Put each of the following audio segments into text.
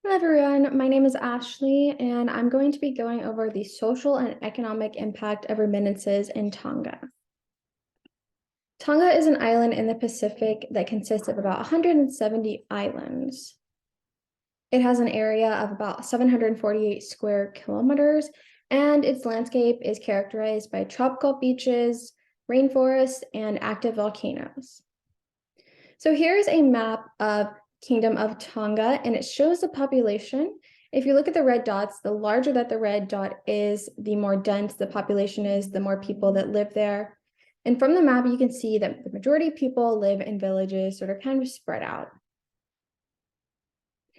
Hello everyone, my name is Ashley and I'm going to be going over the social and economic impact of remittances in Tonga. Tonga is an island in the Pacific that consists of about 170 islands. It has an area of about 748 square kilometers, and its landscape is characterized by tropical beaches, rainforests, and active volcanoes. So here's a map of Kingdom of Tonga, and it shows the population. If you look at the red dots, the larger that the red dot is, the more dense the population is, the more people that live there. And from the map, you can see that the majority of people live in villages that are kind of spread out.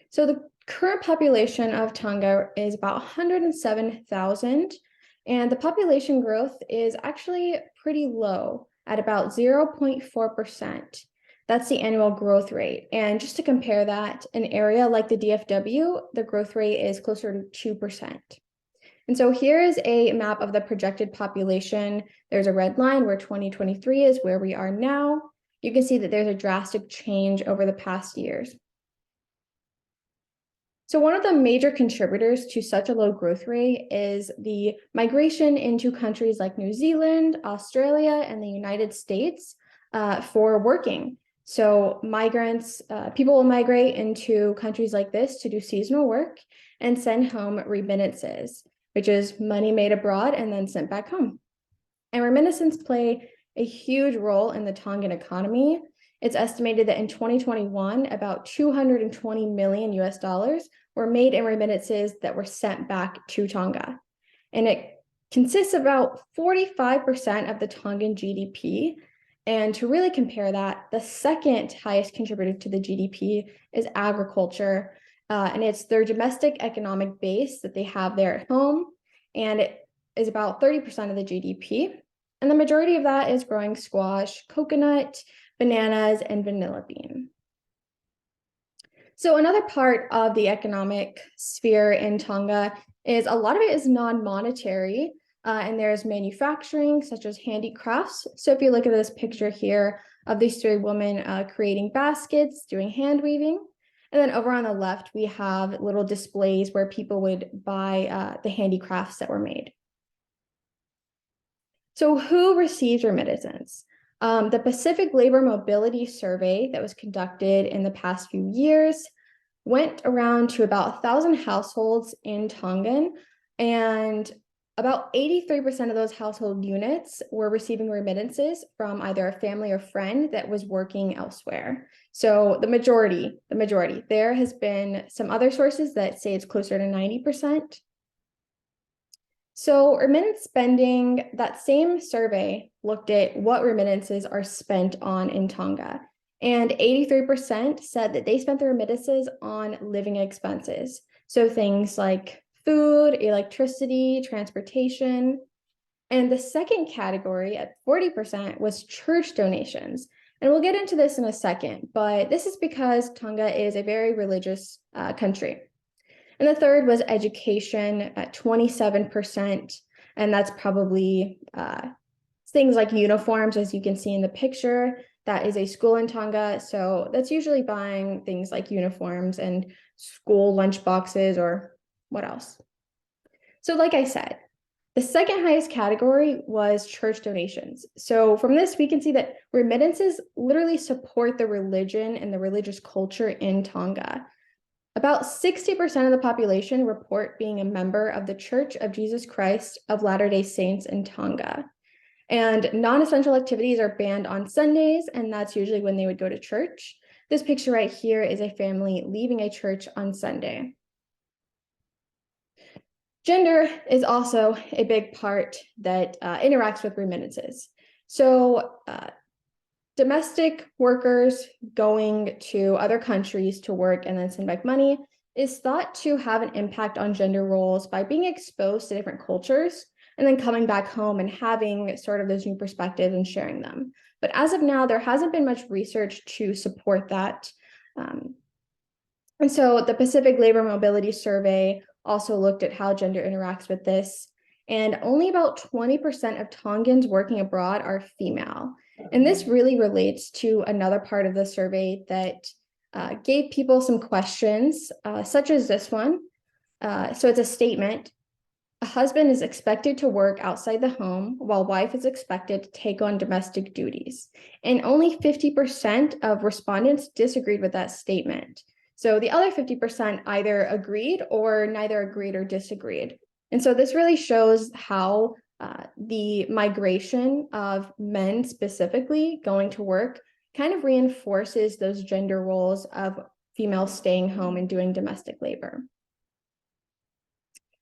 So the current population of Tonga is about 107,000, and the population growth is actually pretty low at about 0.4%. That's the annual growth rate. And just to compare that, an area like the DFW, the growth rate is closer to 2%. And so here is a map of the projected population. There's a red line where 2023 is where we are now. You can see that there's a drastic change over the past years. So one of the major contributors to such a low growth rate is the migration into countries like New Zealand, Australia, and the United States for working. So migrants, people will migrate into countries like this to do seasonal work and send home remittances, which is money made abroad and then sent back home. And remittances play a huge role in the Tongan economy. It's estimated that in 2021, about 220 million US dollars were made in remittances that were sent back to Tonga. And it consists of about 45% of the Tongan GDP. And to really compare that, the second highest contributor to the GDP is agriculture. And it's their domestic economic base that they have there at home. And it is about 30% of the GDP. And the majority of that is growing squash, coconut, bananas, and vanilla bean. So another part of the economic sphere in Tonga is a lot of it is non-monetary. And there's manufacturing, such as handicrafts. So if you look at this picture here of these three women creating baskets, doing hand weaving. And then over on the left, we have little displays where people would buy the handicrafts that were made. So who receives remittances? The Pacific Labor Mobility Survey that was conducted in the past few years went around to about 1,000 households in Tongan, and about 83% of those household units were receiving remittances from either a family or friend that was working elsewhere. So the majority. There has been some other sources that say it's closer to 90%. So remittance spending, that same survey looked at what remittances are spent on in Tonga. And 83% said that they spent their remittances on living expenses. So things like food, electricity, transportation. And the second category at 40% was church donations. And we'll get into this in a second, but this is because Tonga is a very religious country. And the third was education at 27%. And that's probably things like uniforms, as you can see in the picture. That is a school in Tonga. So that's usually buying things like uniforms and school lunch boxes, or what else? So like I said, the second highest category was church donations. So from this, we can see that remittances literally support the religion and the religious culture in Tonga. About 60% of the population report being a member of the Church of Jesus Christ of Latter-day Saints in Tonga. And non-essential activities are banned on Sundays, and that's usually when they would go to church. This picture right here is a family leaving a church on Sunday. Gender is also a big part that interacts with remittances. So domestic workers going to other countries to work and then send back money is thought to have an impact on gender roles by being exposed to different cultures and then coming back home and having sort of those new perspectives and sharing them. But as of now, there hasn't been much research to support that. And so the Pacific Labor Mobility Survey also looked at how gender interacts with this. And only about 20% of Tongans working abroad are female. And this really relates to another part of the survey that gave people some questions, such as this one. So it's a statement. A husband is expected to work outside the home while wife is expected to take on domestic duties. And only 50% of respondents disagreed with that statement. So the other 50% either agreed or neither agreed or disagreed. And so this really shows how the migration of men specifically going to work kind of reinforces those gender roles of females staying home and doing domestic labor.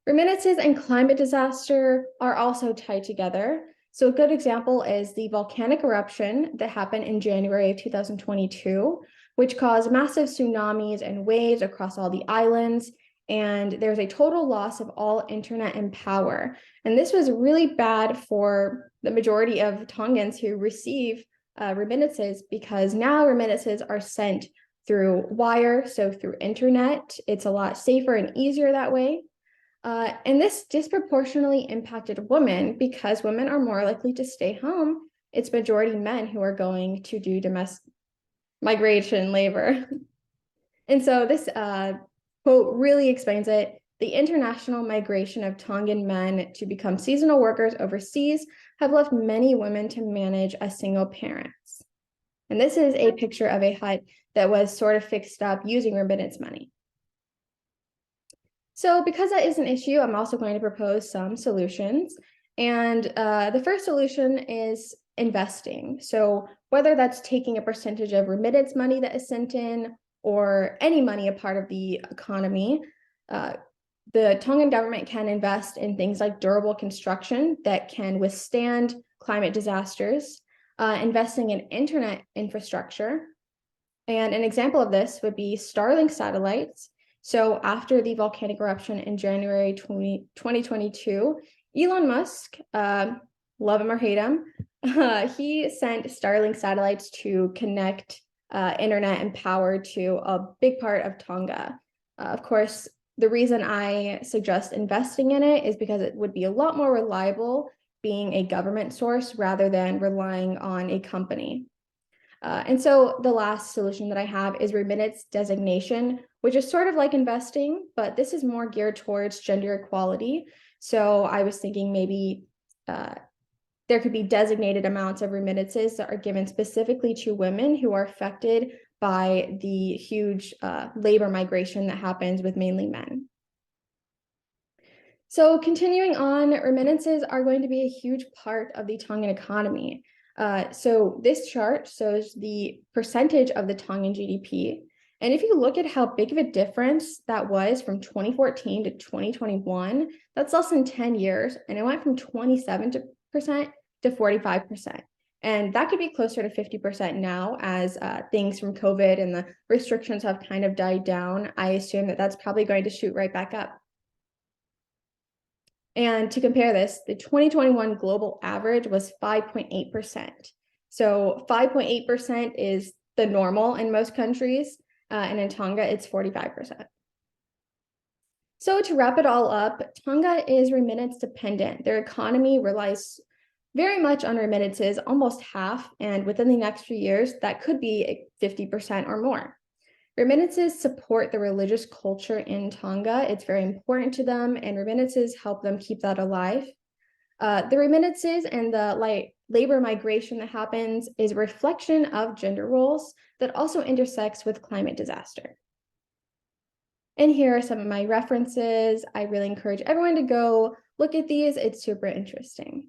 Remittances and climate disaster are also tied together. So a good example is the volcanic eruption that happened in January of 2022, which caused massive tsunamis and waves across all the islands. And there's a total loss of all internet and power. And this was really bad for the majority of Tongans who receive remittances, because now remittances are sent through wire, so through internet. It's a lot safer and easier that way. And this disproportionately impacted women because women are more likely to stay home. It's majority men who are going to do domestic migration labor. And so this quote really explains it. The international migration of Tongan men to become seasonal workers overseas have left many women to manage as single parents. And this is a picture of a hut that was sort of fixed up using remittance money. So because that is an issue, I'm also going to propose some solutions. And the first solution is investing. So whether that's taking a percentage of remittance money that is sent in or any money a part of the economy, the Tongan government can invest in things like durable construction that can withstand climate disasters, investing in internet infrastructure. And an example of this would be Starlink satellites. So after the volcanic eruption in January 2022, Elon Musk, love him or hate him, he sent Starlink satellites to connect internet and power to a big part of Tonga. Of course, the reason I suggest investing in it is because it would be a lot more reliable being a government source rather than relying on a company. And so the last solution that I have is remittance designation, which is sort of like investing, but this is more geared towards gender equality. So I was thinking maybe there could be designated amounts of remittances that are given specifically to women who are affected by the huge labor migration that happens with mainly men. So continuing on, remittances are going to be a huge part of the Tongan economy. So this chart shows the percentage of the Tongan GDP. And if you look at how big of a difference that was from 2014 to 2021, that's less than 10 years. And it went from 27% to 45%. And that could be closer to 50% now as things from COVID and the restrictions have kind of died down. I assume that that's probably going to shoot right back up. And to compare this, the 2021 global average was 5.8%. So 5.8% is the normal in most countries, and in Tonga, it's 45%. So to wrap it all up, Tonga is remittance dependent. Their economy relies very much on remittances, almost half, and within the next few years, that could be 50% or more. Remittances support the religious culture in Tonga. It's very important to them, and remittances help them keep that alive. The remittances and the labor migration that happens is a reflection of gender roles that also intersects with climate disaster. And here are some of my references. I really encourage everyone to go look at these. It's super interesting.